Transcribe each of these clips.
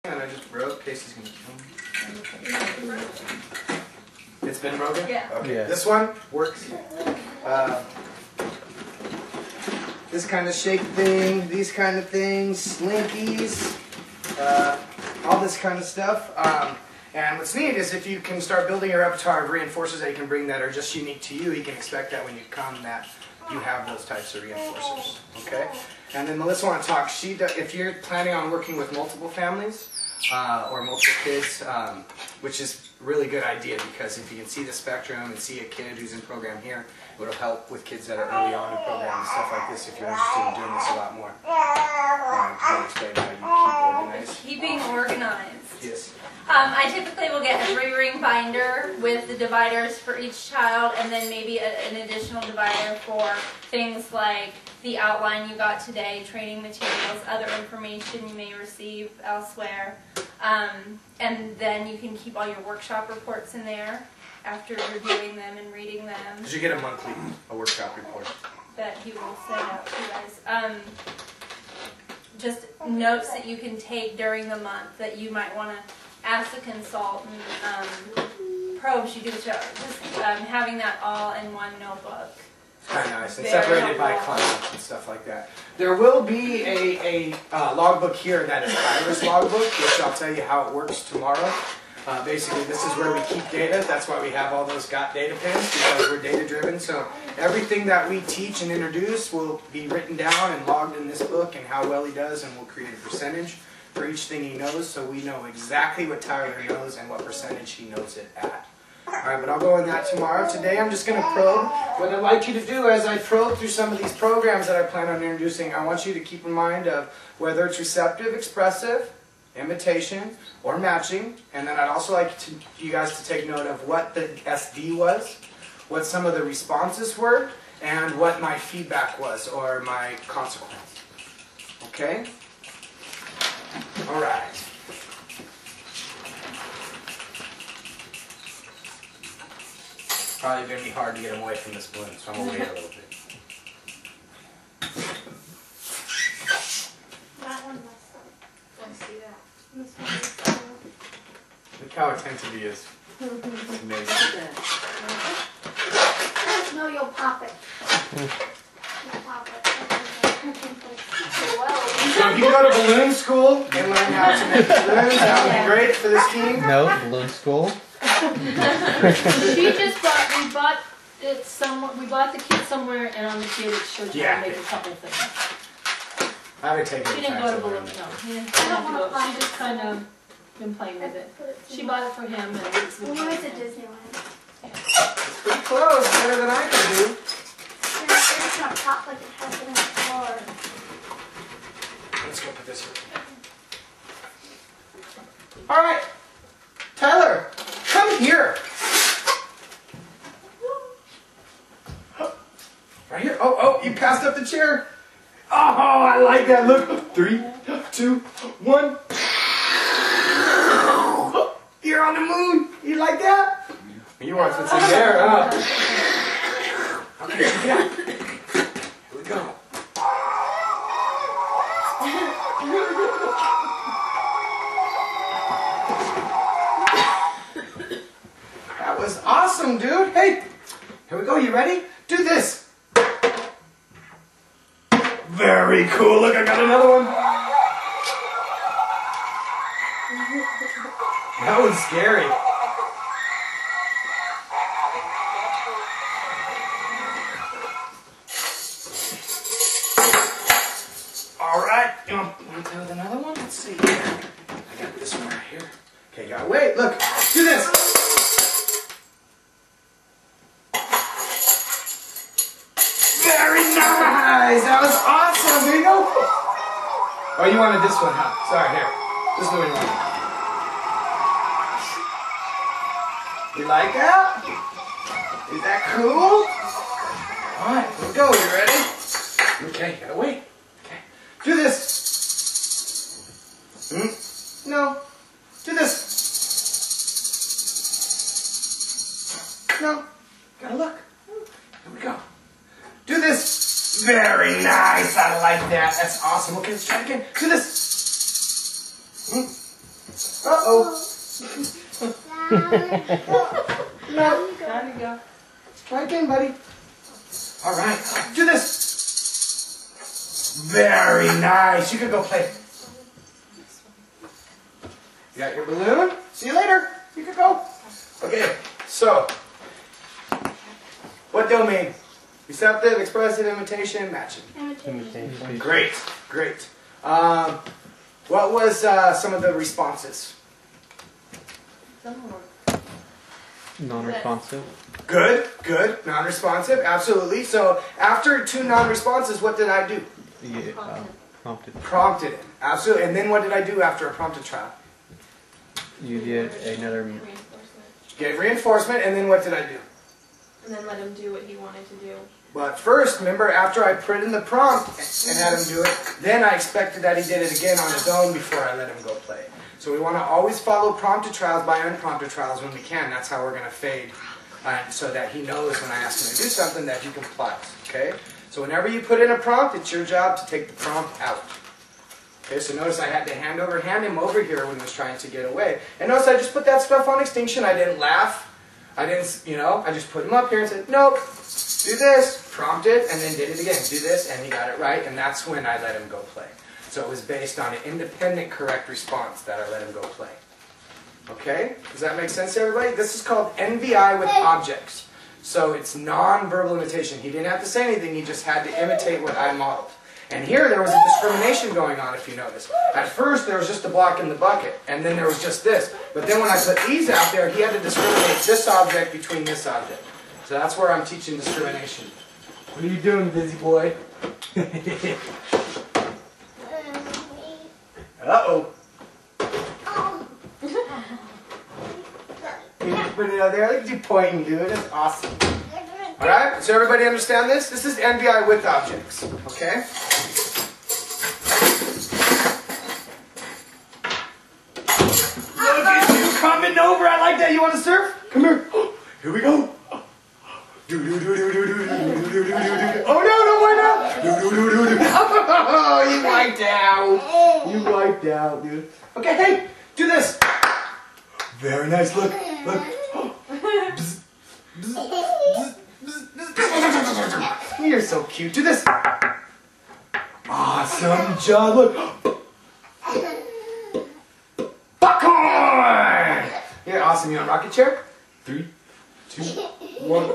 And I just broke. Casey's gonna kill me. It's been broken? Yeah. Okay. Yeah. This one works. This kind of shape thing, these kind of things, slinkies, all this kind of stuff. And what's neat is if you can start building a repertoire of reinforcers that you can bring that are just unique to you, you can expect that when you come that you have those types of reinforcers. Okay? And then Melissa want to talk. If you're planning on working with multiple families or multiple kids, which is a really good idea because if you can see the spectrum and see a kid who's in program here, it'll help with kids that are early on in program and stuff like this if you're interested in doing this a lot more. Can you explain how you keep organized? Keeping organized. Yes. I typically will get a 3-ring binder with the dividers for each child and then maybe an additional divider for things like the outline you got today, training materials, other information you may receive elsewhere. And then you can keep all your workshop reports in there after reviewing them and reading them. Because you get a monthly workshop report. That he will send out to you guys. Just notes that you can take during the month that you might want to ask the consultant, probes you do, just having that all in one notebook. It's kind of nice, and separated by class and stuff like that. There will be a logbook here that is Tyler's logbook, which I'll tell you how it works tomorrow. Basically, this is where we keep data. That's why we have all those got data pins, because we're data driven. So everything that we teach and introduce will be written down and logged in this book and how well he does, and we'll create a percentage for each thing he knows, so we know exactly what Tyler knows and what percentage he knows it at. Alright, but I'll go in that tomorrow. Today I'm just going to probe. What I'd like you to do as I probe through some of these programs that I plan on introducing, I want you to keep in mind of whether it's receptive, expressive, imitation, or matching. And then I'd also like you guys to take note of what the SD was, what some of the responses were, and what my feedback was, or my consequence. Okay? Alright. Probably going to be hard to get them away from this balloon, so I'm going to wait a little bit. That one must have. Let's see that. Look how intensity is. It's amazing. No, you'll pop it. You'll pop it. So if you go to balloon school and learn how to make balloons, that would be great for this team. No, balloon school. She just we bought it somewhere. We bought the kit somewhere, and on the kit it showed you how to make a couple things. I haven't taken She the didn't time go to to learn balloon. it. No, he didn't have to go. She just kind of been playing with it. She bought it for him, and it's We went to Disneyland. It's pretty close, better than I can do. It's not pop like it has in the floor. Let's go put this here. Alright, Tyler, come here. Right here. Oh, you passed up the chair. Oh, I like that. Look. 3, 2, 1. You're on the moon. You like that? You want what's in there, huh? Okay, yeah. Here we go. That was awesome, dude. Hey, here we go. You ready? Do this. Very cool. Look, I got another one. That was scary. All right. You want to play with another one? Let's see. I got this one right here. Okay, you gotta wait. Look. Do this. Very nice! That was awesome! There you go! Oh, you wanted this one, huh? Sorry, here. This is the one you want. You like that? Is that cool? Alright, here we go. You ready? Okay, you gotta wait. Okay. Do this. No. Do this. No. Gotta look. Here we go. Do this. Very nice. I like that. That's awesome. Okay, let's try it again. Do this. Uh-oh. No. There you go. Try again, buddy. All right. Do this. Very nice. You can go play. You got your balloon? See you later. You can go. Okay, so, what domain? Receptive, expressive, imitation, matching. Imitation. Great, great. What was some of the responses? Non-responsive. Good, good. Non-responsive, absolutely. So, after 2 non-responses, what did I do? You prompted. Prompted it, absolutely. And then what did I do after a prompted child? You did another. Gave reinforcement, and then what did I do? And then let him do what he wanted to do. But first, remember, after I put in the prompt and had him do it, then I expected that he did it again on his own before I let him go play. So we want to always follow prompted trials by unprompted trials when we can. That's how we're going to fade, so that he knows when I ask him to do something that he complies. Okay? So whenever you put in a prompt, it's your job to take the prompt out. Okay, so notice I had to hand him over here when he was trying to get away. And notice I just put that stuff on extinction. I didn't laugh. I didn't, I just put him up here and said, nope, do this, prompted, and then did it again. Do this, and he got it right, and that's when I let him go play. So it was based on an independent correct response that I let him go play. Okay? Does that make sense to everybody? This is called NVI with objects. So it's non-verbal imitation. He didn't have to say anything, he just had to imitate what I modeled. And here there was a discrimination going on, if you notice. At first there was just a block in the bucket, and then there was just this. But then when I put these out there, he had to discriminate this object between this object. So that's where I'm teaching discrimination. What are you doing, busy boy? Uh-oh. You just put it out there. Look at you pointing, dude. That's awesome. Alright, so everybody understand this? This is NVI with objects. Okay? Look at you coming over. I like that. You want to surf? Come here. Here we go. Oh no, no, why not? Oh, you wiped out. You wiped out, dude. Okay, hey, do this. Very nice. Look, look. You're so cute. Do this. Awesome job. Look. Popcorn. You're awesome. You want a rocket chair? 3, 2, 1.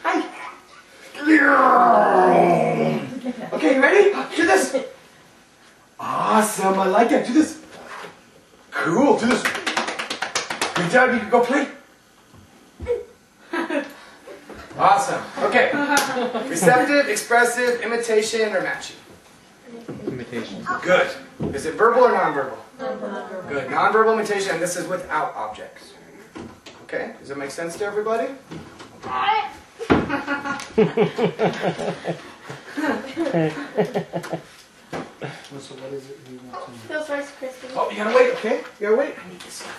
Hi. Okay, you ready? Do this. Awesome. I like that. Do this. Cool. Do this. Good job. You can go play. Awesome. Okay. Receptive, expressive, imitation, or matching? Imitation. Good. Is it verbal or nonverbal? Nonverbal. Good. Nonverbal imitation, and this is without objects. Okay? Does that make sense to everybody? So what is it you want to know? Those Rice Krispies. Oh, you gotta wait, okay? You gotta wait. I need this stuff.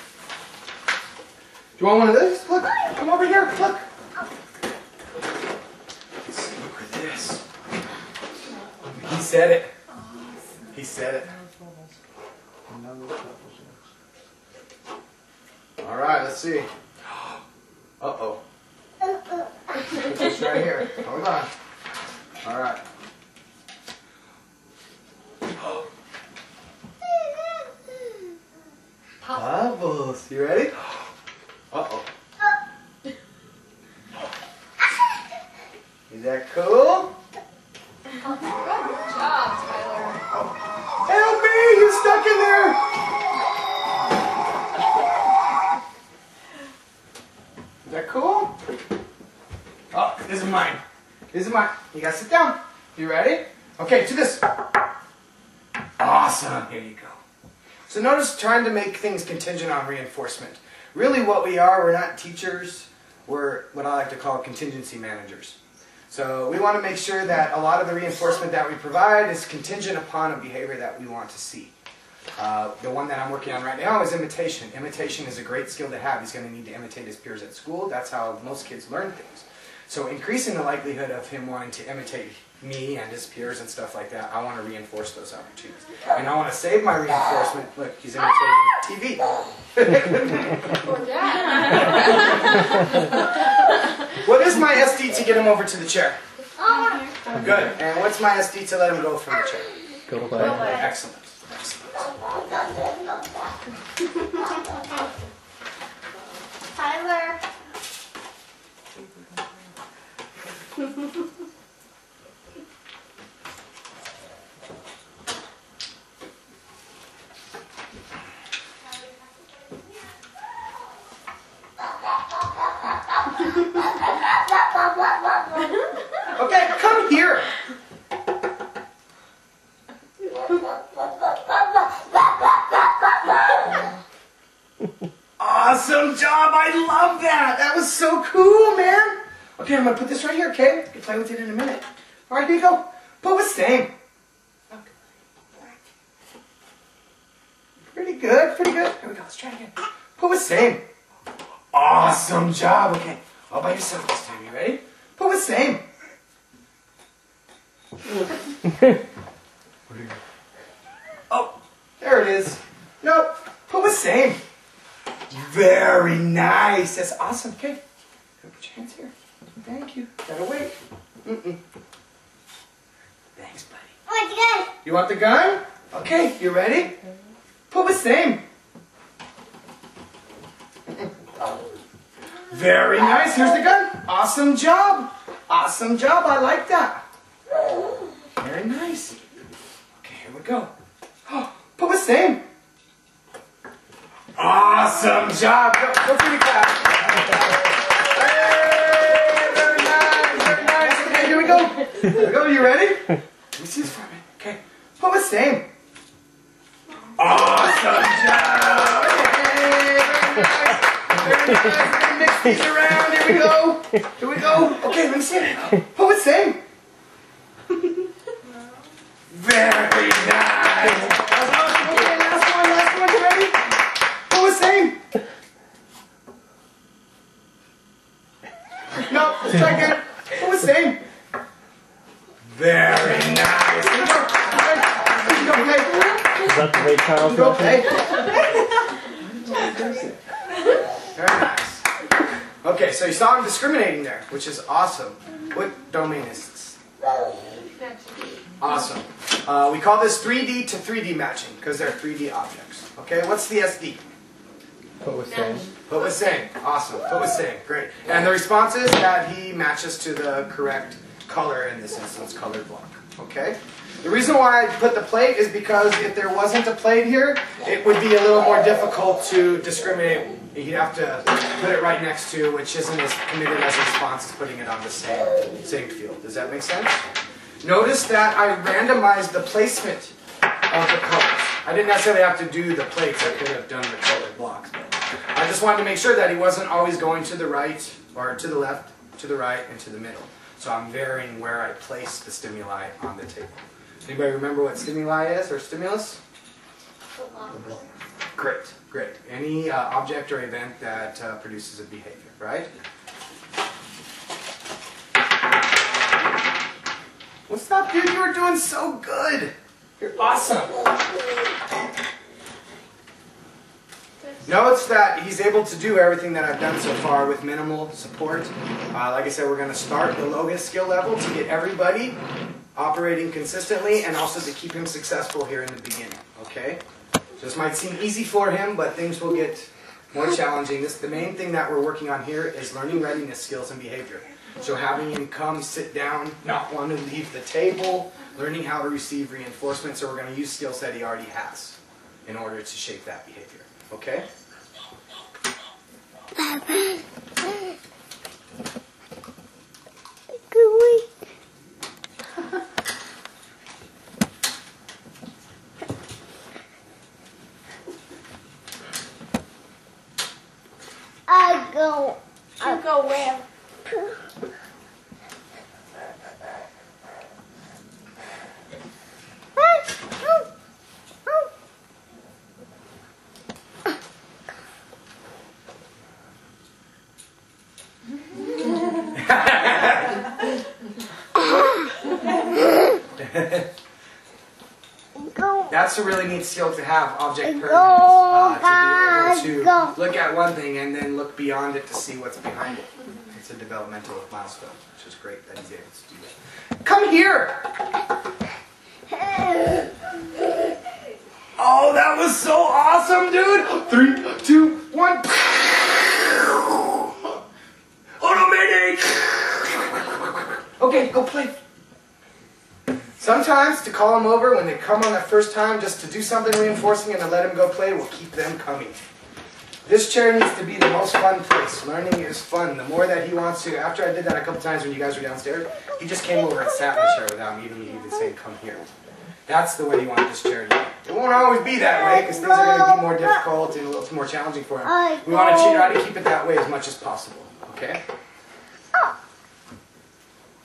Do you want one of those? Look, come over here. Look. Look at this. He said it. He said it. All right, let's see. Uh-oh. Put this right here. Hold on. All right. Bubbles. You ready? Uh-oh. Is that cool? Good job, Tyler. Help me! You're stuck in there! Is that cool? Oh, this is mine. This is mine. You gotta sit down. You ready? Okay, do this. Awesome. Here you go. So notice trying to make things contingent on reinforcement. Really what we are, we're not teachers. We're what I like to call contingency managers. So we want to make sure that a lot of the reinforcement that we provide is contingent upon a behavior that we want to see. The one that I'm working on right now is imitation. Imitation is a great skill to have. He's going to need to imitate his peers at school. That's how most kids learn things. So increasing the likelihood of him wanting to imitate me and his peers and stuff like that, I want to reinforce those opportunities. And I want to save my reinforcement. Look, he's imitating TV. What is my SD to get him over to the chair? Good. And what's my SD to let him go from the chair? Go play. Excellent. Excellent. Tyler. Okay, come here. Awesome job. I love that. That was so cool, man. Okay, I'm going to put this right here, okay? You can play with it in a minute. All right, here you go. Put with same. Pretty good, pretty good. Here we go. Let's try it again. Put with same. Awesome job. Okay, all by yourself this time. You ready? Put with same. Oh, there it is. Nope. Put with same. Very nice. That's awesome. Okay. Put your hands here. Thank you. Gotta wait. Thanks, buddy. I want the gun. You want the gun? Okay, you ready? Put with same. Very nice. Here's the gun. Awesome job. Awesome job. I like that. Very nice. Okay, here we go. Oh, put with same. Awesome job. Go for the clap. Hey, very nice. Very nice. Okay, here we go. Here we go. You ready? Let me see this for a minute. Okay. Put with same. Awesome job. Hey, very nice. Very nice. We're gonna mix these around. Here we go. Here we go. Okay, let me see it. Put with same. Very nice. Okay, last one. You ready? Put with same. No, let's try again. Put with same. Very nice. Here we go. Here we go. Okay. Is that the way Charles Go does it? play. Very nice. Okay, so you saw him discriminating there, which is awesome. What domain is this? Awesome. We call this 3D to 3D matching because they're 3D objects. Okay, what's the SD? Put with same. Put with same. Awesome. Put with same. Great. And the response is that he matches to the correct color, in this instance, colored block. Okay? The reason why I put the plate is because if there wasn't a plate here, it would be a little more difficult to discriminate. You'd have to put it right next to, which isn't as committed as a response as putting it on the same field. Does that make sense? Notice that I randomized the placement of the colors. I didn't necessarily have to do the plates. I could have done the colored blocks. But I just wanted to make sure that he wasn't always going to the right, or to the left, to the right, and to the middle. So I'm varying where I place the stimuli on the table. Anybody remember what stimuli is, or stimulus? Great, great. Any object or event that produces a behavior, right? What's up, dude? You were doing so good. You're awesome. Notice that he's able to do everything that I've done so far with minimal support. Like I said, we're going to start the lowest skill level to get everybody operating consistently and also to keep him successful here in the beginning. Okay? So this might seem easy for him, but things will get more challenging. The main thing that we're working on here is learning readiness skills and behavior. So having him come, sit down, not want to leave the table, learning how to receive reinforcement. So we're going to use skills that he already has in order to shape that behavior. Okay? I go where? That's a really neat skill to have, object permanence, to be able to look at one thing and then look beyond it to see what's behind it. It's a developmental milestone, which is great that he's able to do that. Come here! Oh, that was so awesome, dude! 3, 2, 1. Oh no, Mayday! Okay, go play. Sometimes to call them over when they come on that first time just to do something reinforcing and to let them go play will keep them coming. This chair needs to be the most fun place. Learning is fun. The more that he wants to, after I did that a couple times when you guys were downstairs, he just came over and sat in the chair without me even saying, come here. That's the way you want this chair to be. It won't always be that way because things are going to be more difficult and a little more challenging for him. We want to try to keep it that way as much as possible. Okay?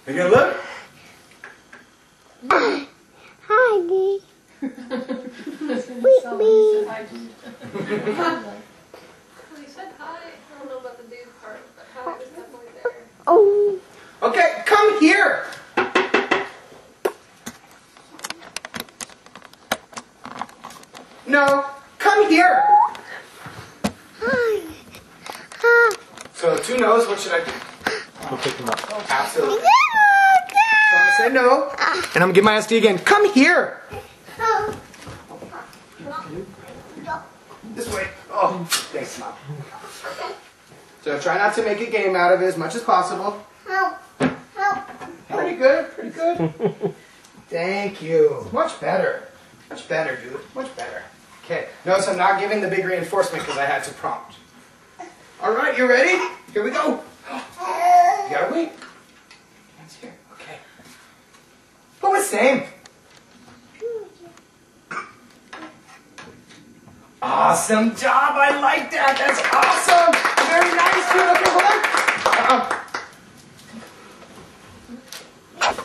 You gonna look? Hi, Dee. Somebody said hi to you. Well, you said hi. I don't know about the dude part, but hi was definitely there. Oh. Okay, come here. No, come here. Hi. Hi. So 2 no's, what should I do? Go pick him up. Absolutely. So I'm gonna say no, and I'm gonna give my SD again. Come here. This way. Oh, thanks, Mom. So try not to make a game out of it as much as possible. Pretty good, pretty good. Thank you. Much better. Much better, dude. Much better. Okay. Notice I'm not giving the big reinforcement because I had to prompt. All right, you ready? Here we go. You gotta wait. Hands here. Okay. What was same? Awesome job. I like that. That's awesome. Very nice, dude. Okay, hold on.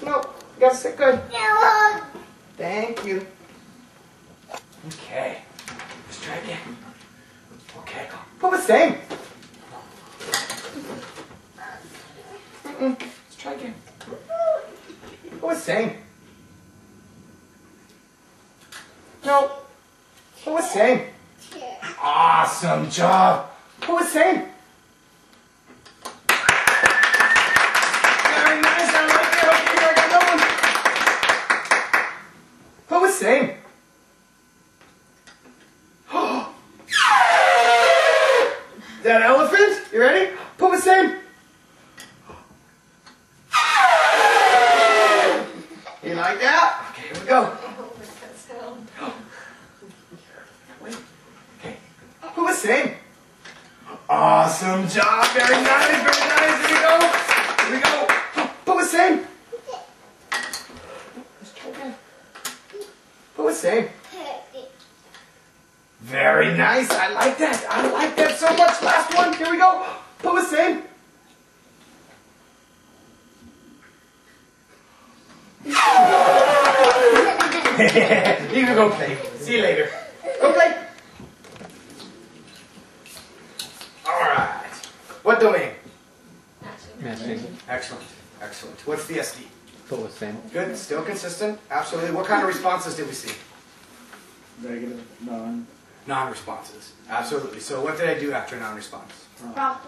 No, you gotta sit good. Thank you. Okay. Let's try again. Okay. What was same? Let's try again. What was same? No. What was same? Awesome job. What was same? Very nice. I like it. Okay, here I got another one. What was same? That elephant? You ready? What was same? You like that? Okay, here we go. Okay. Who was same? Awesome job. Very nice, very nice. Here we go. Here we go. Who was same? Let's try again. Who was same? Very nice. I like that. I like that so much. Last one. Here we go. Who was same? You can go play. See you later. Go play. Alright. What domain? Matching. Excellent. Excellent. What's the SD? What was same? Good. Still consistent? Absolutely. What kind of responses did we see? Regular, non. Non-responses. Absolutely. So what did I do after non-response?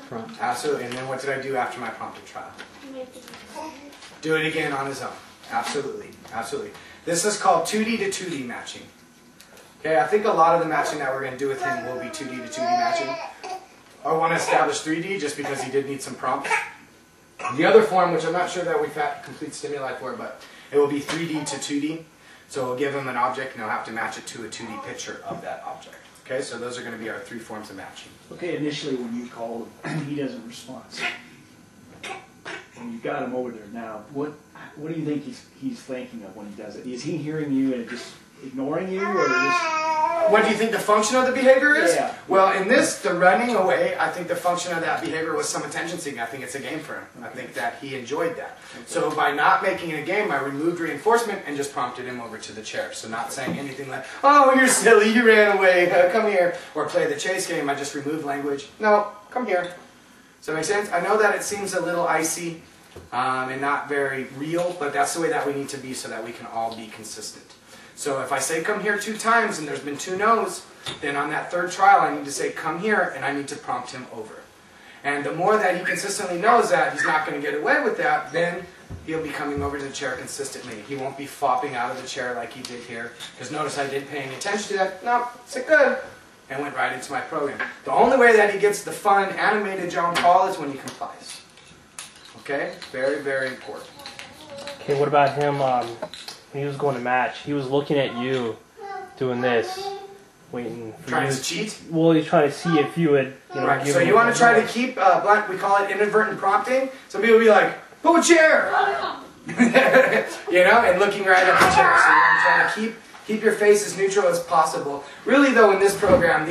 Prompt. Absolutely. And then what did I do after my prompted trial? Do it again on his own. Absolutely. Absolutely. This is called 2D to 2D matching. Okay, I think a lot of the matching that we're going to do with him will be 2D to 2D matching. I want to establish 3D just because he did need some prompts. The other form, which I'm not sure that we've had complete stimuli for, but it will be 3D to 2D. So we'll give him an object and he'll have to match it to a 2D picture of that object. Okay, so those are going to be our 3 forms of matching. Okay, initially when you called him, he doesn't respond. And you've got him over there now. What do you think he's thinking of when he does it? Is he hearing you and just ignoring you, or just? What do you think the function of the behavior is? Yeah. Well, in this, the running away, I think the function of that behavior was some attention seeking. I think it's a game for him. I think that he enjoyed that. Okay. So by not making it a game, I removed reinforcement and just prompted him over to the chair. So not saying anything like, oh, you're silly, you ran away, come here. Or play the chase game, I just removed language. No, come here. Does that make sense? I know that it seems a little icy and not very real, but that's the way that we need to be so that we can all be consistent. So if I say come here 2 times and there's been 2 no's, then on that 3rd trial I need to say come here and I need to prompt him over. And the more that he consistently knows that he's not going to get away with that, then he'll be coming over to the chair consistently. He won't be flopping out of the chair like he did here. Because notice I didn't pay any attention to that. No, sit good. And went right into my program. The only way that he gets the fun, animated John Paul is when he complies. Okay? Very, very important. Okay, what about him when he was going to match? He was looking at you doing this, waiting for Trying you. to cheat? Well, he's trying to see if you would, Right, give so him you want a to try to keep, we call it inadvertent prompting. Some people will be like, pull a chair! And looking right at the chair. So you want to try to keep your face as neutral as possible. Really though, in this program,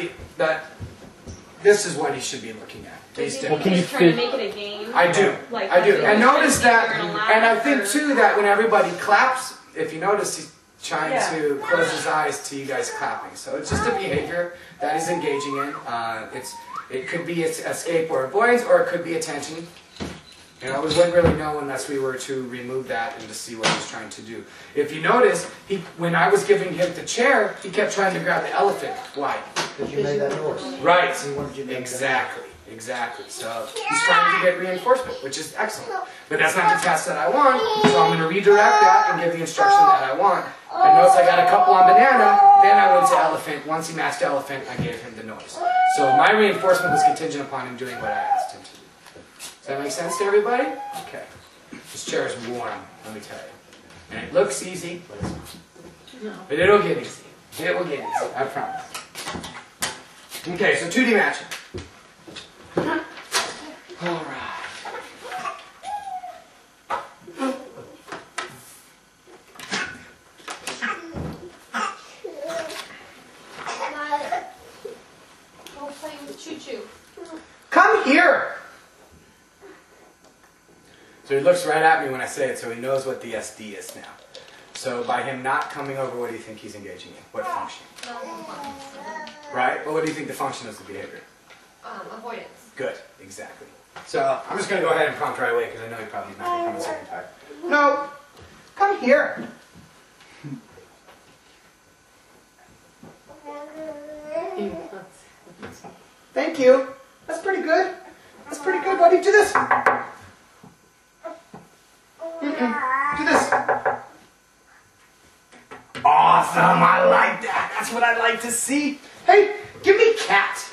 this is what he should be looking at. Well, can you He's trying to make it a game. I do. Like, I do. And notice that, you're gonna laugh and I think or- too that when everybody claps, if you notice, he's trying to close his eyes to you guys clapping. So it's just a behavior that he's engaging in. It could be escape or avoidance, or it could be attention. We wouldn't really know unless we were to remove that and to see what he's trying to do. If you notice, when I was giving him the chair, he kept trying to grab the elephant. Why? Because you made that noise. Right. He wanted you to make that Exactly. Exactly. So he's trying to get reinforcement, which is excellent. But that's not the task that I want, so I'm going to redirect that and give the instruction that I want. And notice I got a couple on banana, then I went to elephant. Once he matched elephant, I gave him the noise. So my reinforcement was contingent upon him doing what I asked him to do. Does that make sense to everybody? Okay. This chair is warm, let me tell you. And it looks easy, but it's not. But it'll get easy. It will get easy, I promise. Okay, so 2D matching. All right. We'll play with choo-choo. Come here! So he looks right at me when I say it, so he knows what the SD is now. So by him not coming over, what do you think he's engaging in? What function? Right? Well, what do you think the function is of the behavior? Avoidance. Good, exactly. So I'm just going to go ahead and prompt right away because I know he probably not going to come a second time. No, come here. Thank you. That's pretty good. That's pretty good, buddy. Do this. Do this. Awesome. I like that. That's what I like to see. Hey, give me cat.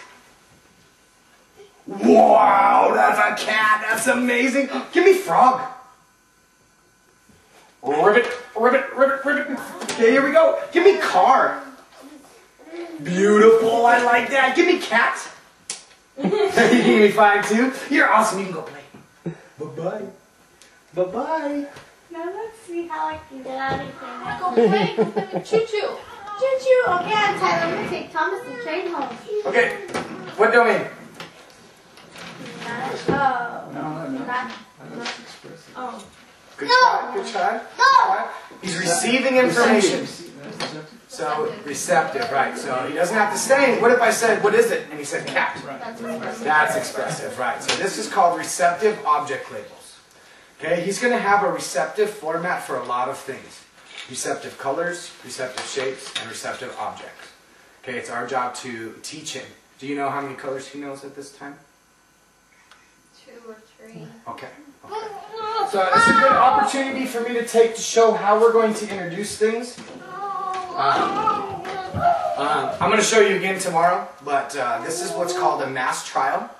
Wow, that's a cat. That's amazing. Give me frog. Ribbit, ribbit, ribbit, ribbit. Okay, here we go. Give me car. Beautiful. I like that. Give me cat. You give me 5 too. You're awesome. You can go play. Bye-bye. Bye-bye. Now let's see how I can get out of here now. Go play with choo-choo. Choo-choo. Okay, I'm tired. I'm going to take Thomas and train home. Okay. What domain? Oh. Good try. Good try. No. He's receiving information. So, receptive, right. So, he doesn't have to say, what if I said, what is it? And he said, cat. That's expressive, right. So, this is called receptive object labels. Okay, he's going to have a receptive format for a lot of things. Receptive colors, receptive shapes, and receptive objects. Okay, it's our job to teach him. Do you know how many colors he knows at this time? 2 or 3. Okay. So it's a good opportunity for me to take to show how we're going to introduce things. I'm going to show you again tomorrow, but this is what's called a mass trial.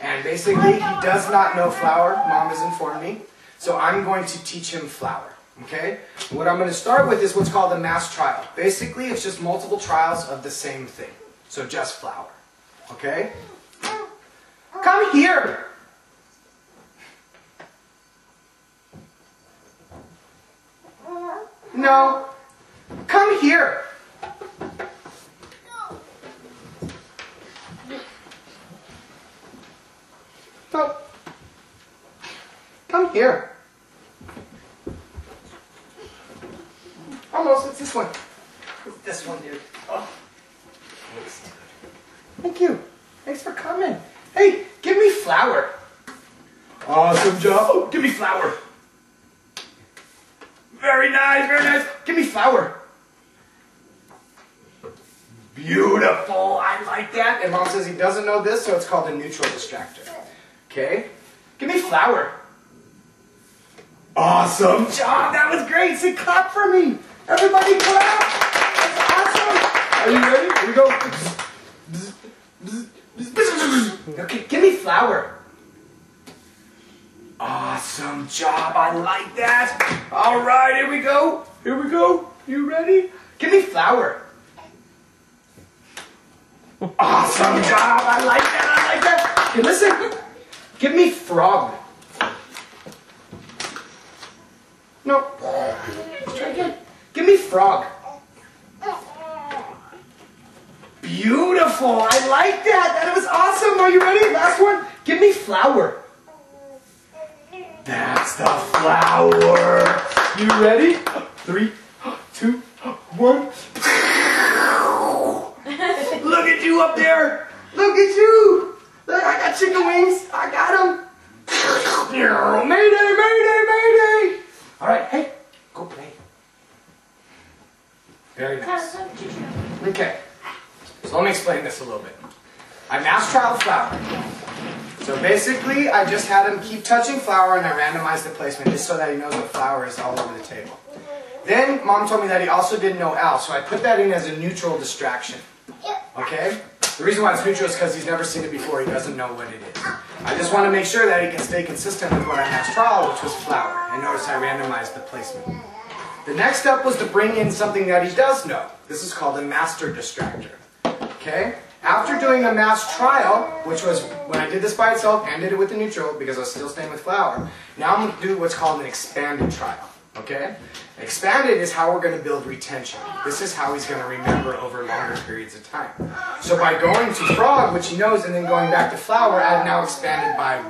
And basically, he does not know flower. Mom has informed me. So I'm going to teach him flower. Okay? What I'm going to start with is what's called a mass trial. Basically, it's just multiple trials of the same thing. So just flower. Okay? Come here! No. Come here. No. Come here. Almost. It's this one. It's this one, dude. Oh. Thank you. Thanks for coming. Hey, give me flour. Awesome job. Oh, give me flour. Very nice, very nice. Give me flour. Beautiful. I like that. And Mom says he doesn't know this, so it's called a neutral distractor. Okay? Give me flower. Awesome job. That was great. Say clap for me. Everybody clap. That's awesome. Are you ready? Here we go. Okay, give me flower. Awesome job. I like that. All right, here we go. Here we go. You ready? Give me flower. Awesome job. I like that. I like that. Okay, listen. Give me frog. No. Let's try again. Give me frog. Beautiful. I like that. That was awesome. Are you ready? Last one. Give me flower. That's the flower. You ready? 3, 2, 1. Look at you up there. Look at you. Look, I got chicken wings. I got them. Mayday, mayday, mayday. All right, hey, go play. Very nice. Okay, so let me explain this a little bit. I mass trialed flower. So basically, I just had him keep touching flower and I randomized the placement just so that he knows what flower is all over the table. Then Mom told me that he also didn't know Al, so I put that in as a neutral distraction. Okay? The reason why it's neutral is because he's never seen it before. He doesn't know what it is. I just want to make sure that he can stay consistent with what I mass trial, which was flower. And notice I randomized the placement. The next step was to bring in something that he does know. This is called a master distractor. Okay? After doing a mass trial, which was when I did this by itself and did it with the neutral because I was still staying with flower, now I'm going to do what's called an expanded trial. Okay? Expanded is how we're going to build retention. This is how he's going to remember over longer periods of time. So by going to frog, which he knows, and then going back to flower, I've now expanded by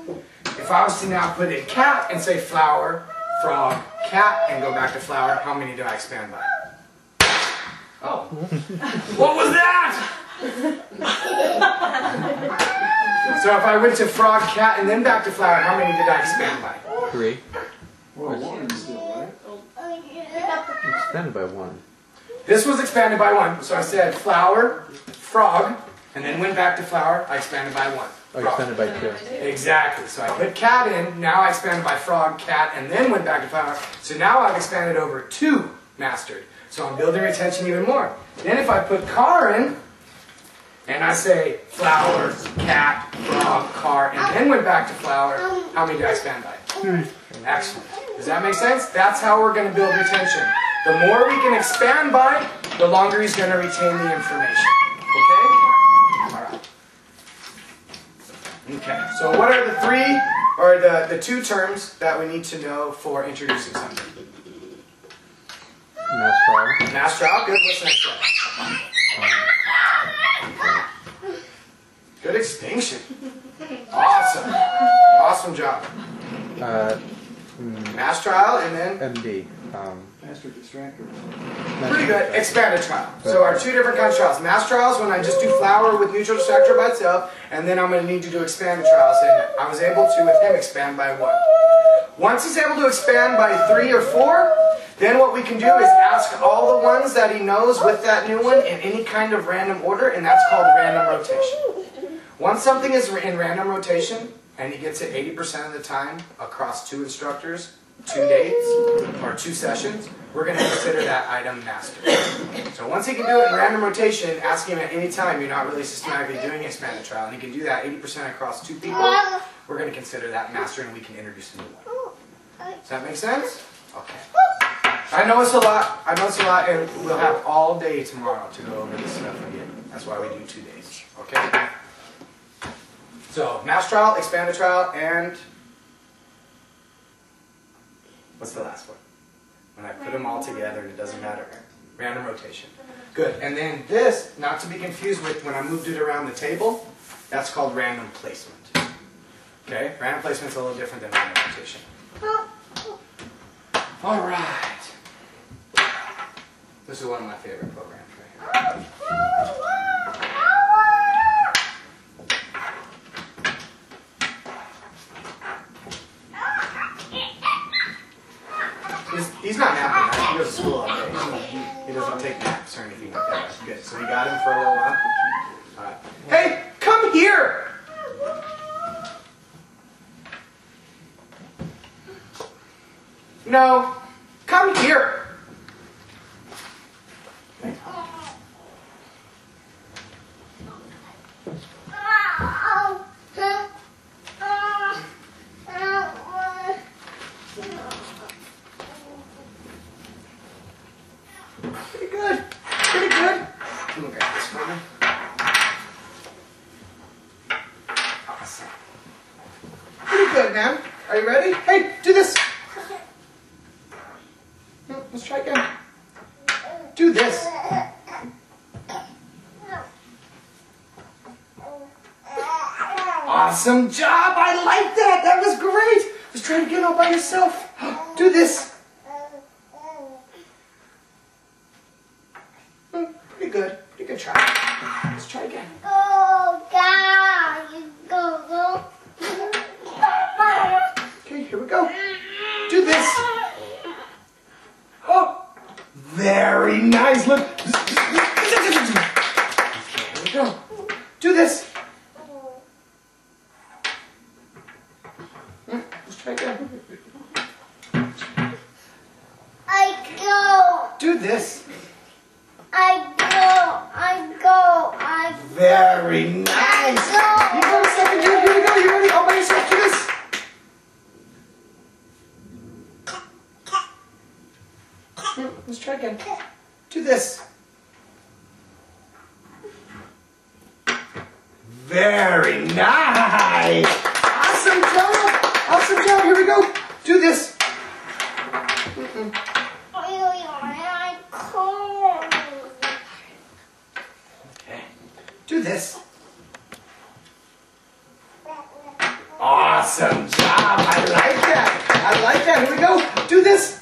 1. If I was to now put in cat and say flower, frog, cat, and go back to flower, how many do I expand by? Oh. What was that? So if I went to frog, cat, and then back to flower, how many did I expand by? 3. Well, 1 still, right? Expanded by 1. This was expanded by 1. So I said flower, frog, and then went back to flower, I expanded by 1. Oh, Frog. expanded by 2. Exactly. So I put cat in, now I expanded by frog, cat, and then went back to flower. So now I've expanded over 2 mastered. So I'm building retention even more. Then if I put car in, and I say flower, cat, frog, car, and then went back to flower, how many do I expand by? Excellent. Does that make sense? That's how we're going to build retention. The more we can expand by, the longer he's going to retain the information. Okay? All right. Okay. So what are the 3 or the 2 terms that we need to know for introducing something? Mass trial. Mass trial. Good. What's the next step? Good extinction. Awesome. Awesome job. Mass trial and then? MD. Master distractor. Pretty good. Expanded trial. So our 2 different kinds of trials. Mass trials when I just do flower with neutral distractor by itself, and then I'm going to need to do expanded trials. And I was able to, with him, expand by 1. Once he's able to expand by 3 or 4, then what we can do is ask all the ones that he knows with that new one in any kind of random order, and that's called random rotation. Once something is in random rotation, and he gets it 80% of the time across 2 instructors, 2 days, or 2 sessions, we're going to consider that item mastered. So once he can do it in random rotation, ask him at any time, you're not really systematically doing expanded trial, and he can do that 80% across 2 people, we're going to consider that mastered, and we can introduce a new one. Does that make sense? Okay. I know it's a lot, and we'll have all day tomorrow to go over this stuff again. That's why we do 2 days. Okay? So, mass trial, expanded trial, and what's the last one? When I put them all together and it doesn't matter. Random rotation. Good. And then this, not to be confused with when I moved it around the table, that's called random placement. Okay? Random placement's a little different than random rotation. All right. This is one of my favorite programs right here. He's not napping. He goes to school all day. He doesn't take naps or anything like that. Good. So he got while? All right. Hey, come here! No, come here! Pretty good. Pretty good. Look at this for me. Awesome. Pretty good, man. Are you ready? Hey, do this. Let's try again. Do this. Awesome job. I like that. That was great. Let's try it again all by yourself. Do this. Pretty good. Pretty good try. Let's try again. Okay, here we go. Do this. Oh, very nice. Look. Okay, here we go. Do this. Let's try again. Do this. Very nice. You got a second here. Here we go. You ready? All by yourself. Do this. Let's try again. Do this. Very nice. Awesome job. Awesome job. Here we go. Do this. Okay. Do this. Awesome job. I like that. I like that. Here we go. Do this.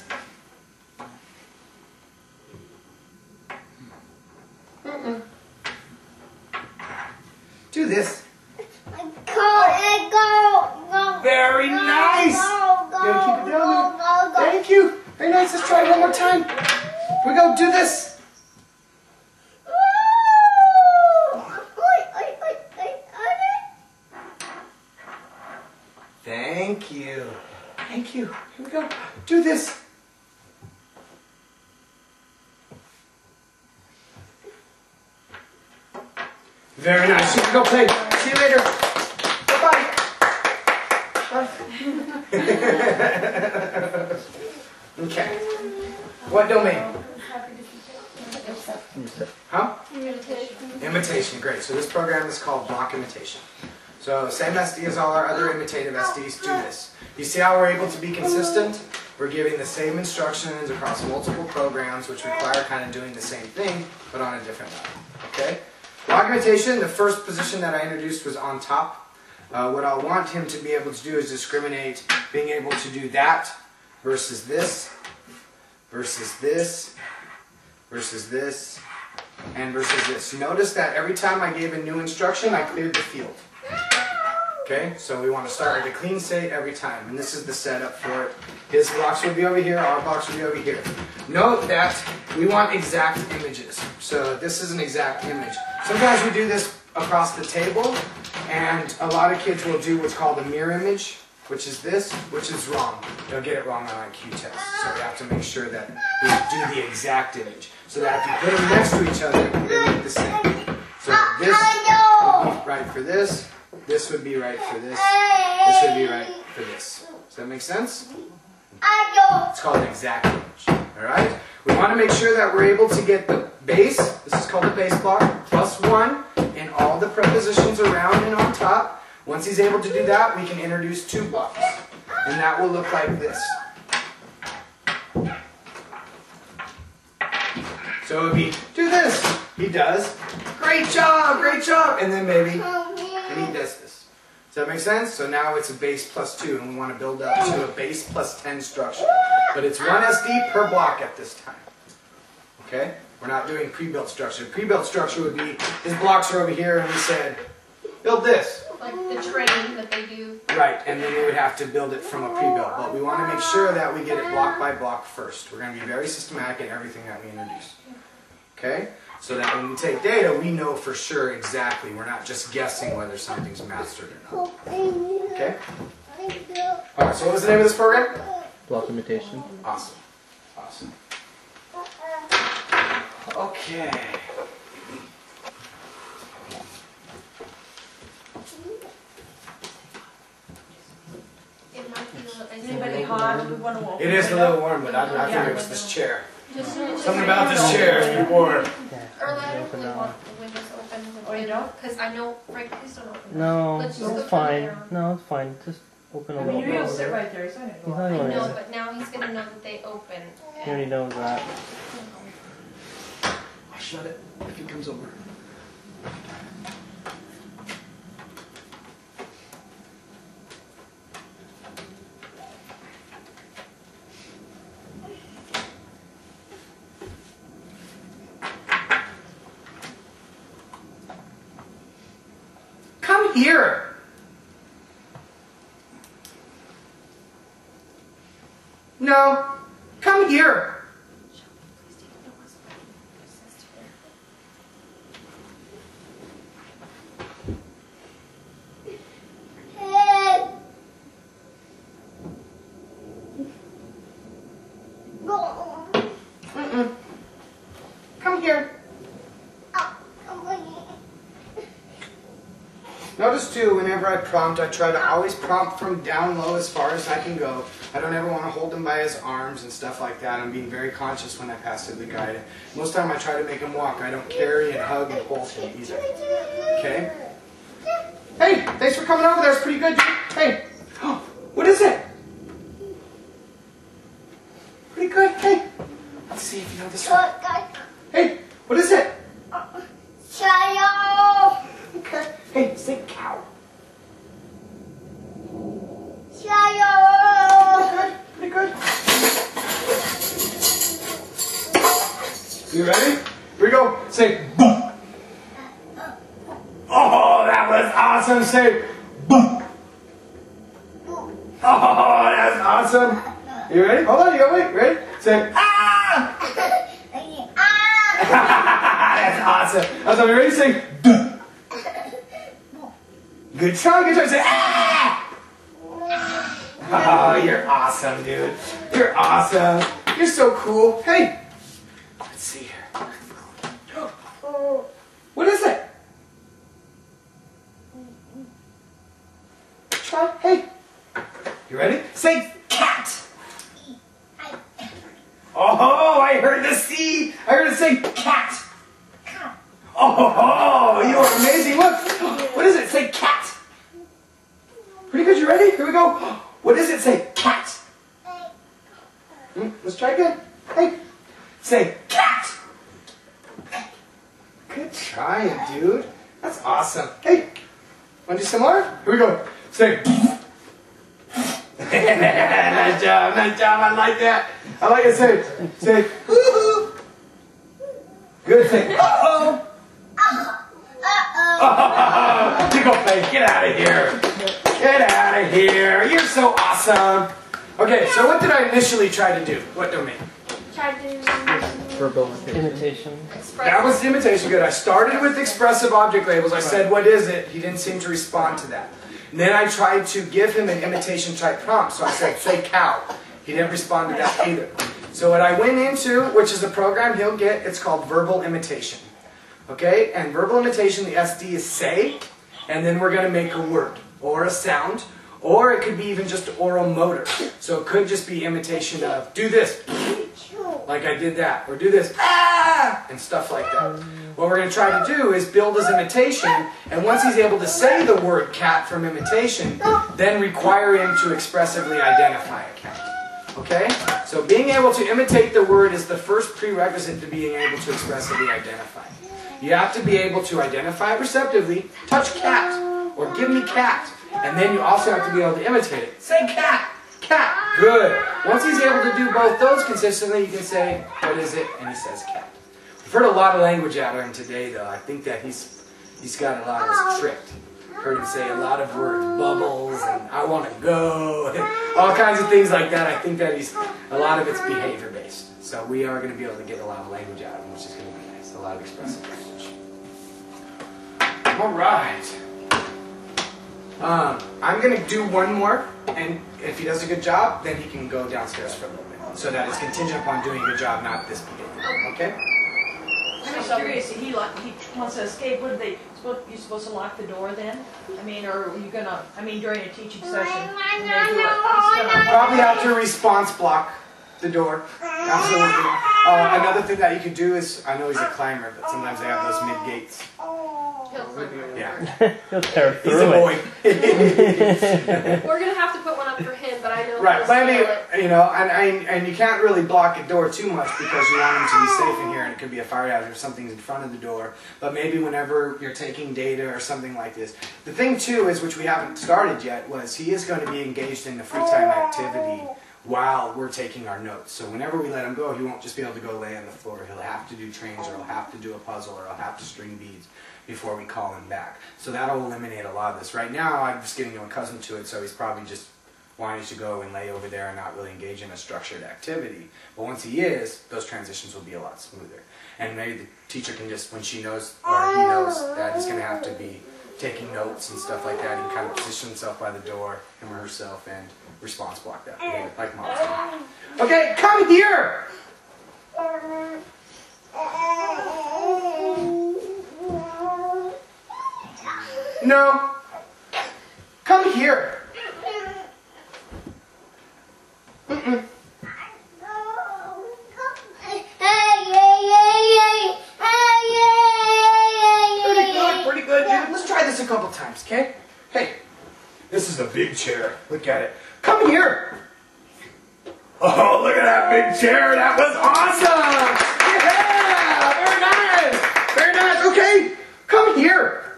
Do this. Very nice. You gotta keep it down there. Thank you. Very nice. Let's try it one more time. Here we go. Do this. Thank you. Thank you. Here we go. Do this. Very nice. You can go play. See you later. Bye-bye. Bye. Okay. What domain? Huh? Imitation. Great. So this program is called block imitation. So same SD as all our other imitative SDs. Do this. You see how we're able to be consistent? We're giving the same instructions across multiple programs, which require kind of doing the same thing, but on a different level. Okay? Block imitation, the first position that I introduced was on top. What I want him to be able to do is discriminate being able to do that versus this, versus this, versus this, and versus this. Notice that every time I gave a new instruction, I cleared the field. Okay, so we want to start with a clean state every time, and this is the setup for it. His blocks will be over here, our blocks will be over here. Note that we want exact images, so this is an exact image. Sometimes we do this across the table, and a lot of kids will do what's called a mirror image, which is this, which is wrong. They'll get it wrong on IQ tests, so we have to make sure that we do the exact image, so that if you put them next to each other, they look the same. So this would be right for this. This would be right for this. This would be right for this. Does that make sense? It's called an exact image. Alright? We want to make sure that we're able to get the base, this is called the base block, plus 1 in all the prepositions around and on top. Once he's able to do that, we can introduce 2 blocks. And that will look like this. So it would be, do this. He does. Great job, great job. And then maybe, and he does this. Does that make sense? So now it's a base plus 2, and we want to build up to a base plus 10 structure. But it's 1 SD per block at this time. Okay? We're not doing pre-built structure. Pre-built structure would be, his blocks are over here, and we said, build this. Like the training that they do. Right, and then we would have to build it from a pre-built. But we want to make sure that we get it block by block first. We're going to be very systematic in everything that we introduce. Okay? So that when we take data, we know for sure exactly. We're not just guessing whether something's mastered or not. Okay? Alright, so what was the name of this program? Block imitation. Awesome. Awesome. Okay. It might be a little. Is anybody hot? We want to walk. It is a little warm, but I figured it was this chair. Just Something about this chair is warm. Early, I don't really want the windows open. Oh, you don't? Because I know, Frank, please don't open them. No, Let's just go it's through fine. there. No, it's fine. Just open a little bit. right there, so He's not I going know, to. but now he's going to know that they open. He already knows that. I'll shut it if he comes over. Come here. No, come here. Mm-mm. Come here. Notice too, whenever I prompt, I try to always prompt from down low as far as I can go. I don't ever want to hold him by his arms and stuff like that. I'm being very conscious when I passively guide him. Most of the time I try to make him walk. I don't carry and hug and hold him either. Okay? Hey, thanks for coming over there. It's pretty good, dude. Hey, what is it? Pretty good. Hey, let's see if you know this one. Hey, what is it? Okay. Hey, say cow. Pretty good. You ready? Here we go. Say boo. Oh, that was awesome. Say boo. Oh, that's awesome. You ready? Hold on. You gotta wait. Ready? Say ah. That's awesome. Awesome. You ready? Say duh. Good try. Good try. Say ah. Oh, you're awesome, dude. You're awesome. You're so cool. Hey, let's see here. What is it? Try. Hey, you ready? Say cat. Oh, I heard the C. I heard it say cat. Oh, you are amazing. Look. What is it? Say cat. Pretty good. You ready? Here we go. What does it say? Cat. Let's try again. Hey. Say cat. Good try, dude. That's awesome. Hey. Want to do some more? Here we go. Say. Nice job. Nice job. I like that. I like it. Say. Woo-hoo. Good. Say. Uh-oh. Oh, you go play. Get out of here. Get out of here. You're so awesome. Okay, so what did I initially try to do? What domain? Try to Verbal Imitation. That was the imitation. Good. I started with expressive object labels. I said, what is it? He didn't seem to respond to that. And then I tried to give him an imitation type prompt. So I said, say cow. He didn't respond to that either. So what I went into, which is a program he'll get, it's called verbal imitation. Okay? And verbal imitation, the SD is say, and then we're going to make a word or a sound, or it could be even just oral motor. So it could just be imitation of, do this, like I did that, or do this, ah, and stuff like that. What we're going to try to do is build his imitation, and once he's able to say the word cat from imitation, then require him to expressively identify a cat. Okay? So being able to imitate the word is the first prerequisite to being able to expressively identify. You have to be able to identify it receptively, touch cat, or give me cat. And then you also have to be able to imitate it. Say cat, cat, good. Once he's able to do both those consistently, you can say, what is it? And he says cat. We've heard a lot of language out of him today, though. I think that he's got a lot of us tricked. Heard him say a lot of words, bubbles, and I want to go, and all kinds of things like that. I think that a lot of it's behavior-based. So we are going to be able to get a lot of language out of him, which is going to be nice. A a lot of expressive language. All right. I'm going to do one more, and if he does a good job, then he can go downstairs for a little bit. So that it's contingent upon doing a good job, not this behavior. Okay? I'm just curious, he wants to escape, what are they, you supposed to lock the door then? I mean, or are you gonna, during a teaching session, when they do it, he's gonna... Probably have to response block the door. Absolutely. Another thing that you could do is, I know he's a climber, but sometimes they have those mid-gates. Yeah. He'll tear He's a through boy. We're gonna have to put one up for him, but I know Right, he'll but I steal mean, it. you know, and you can't really block a door too much because you want him to be safe in here, and it could be a fire hazard if something's in front of the door. But maybe whenever you're taking data or something like this. The thing too is, which we haven't started yet, was he is going to be engaged in the free time activity while we're taking our notes. So whenever we let him go, he won't just be able to go lay on the floor. He'll have to do trains, or he'll have to do a puzzle, or he'll have to string beads before we call him back. So that'll eliminate a lot of this. Right now, I'm just getting him accustomed to it, so he's probably just wanting to go and lay over there and not really engage in a structured activity. But once he is, those transitions will be a lot smoother. And maybe the teacher can just, when she knows, or he knows that he's going to have to be taking notes and stuff like that, he can kind of position himself by the door, him or herself, and response block that behavior, like Mom's doing. Okay, come here! No. Come here. Mm-mm. Pretty good, Judith. Let's try this a couple times, okay? Hey, this is a big chair. Look at it. Come here. Oh, look at that big chair. That was awesome. Yeah, very nice. Very nice. Okay, come here.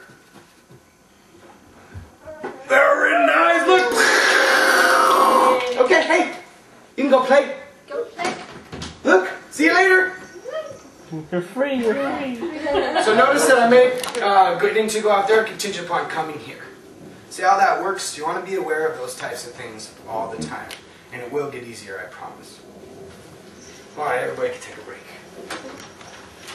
Very nice. Look. Okay, hey, you can go play. Go play. Look, see you later. You're free, you're free. So notice that I made getting to go out there contingent upon coming here. See how that works? You want to be aware of those types of things all the time. And it will get easier, I promise. Alright, everybody can take a break.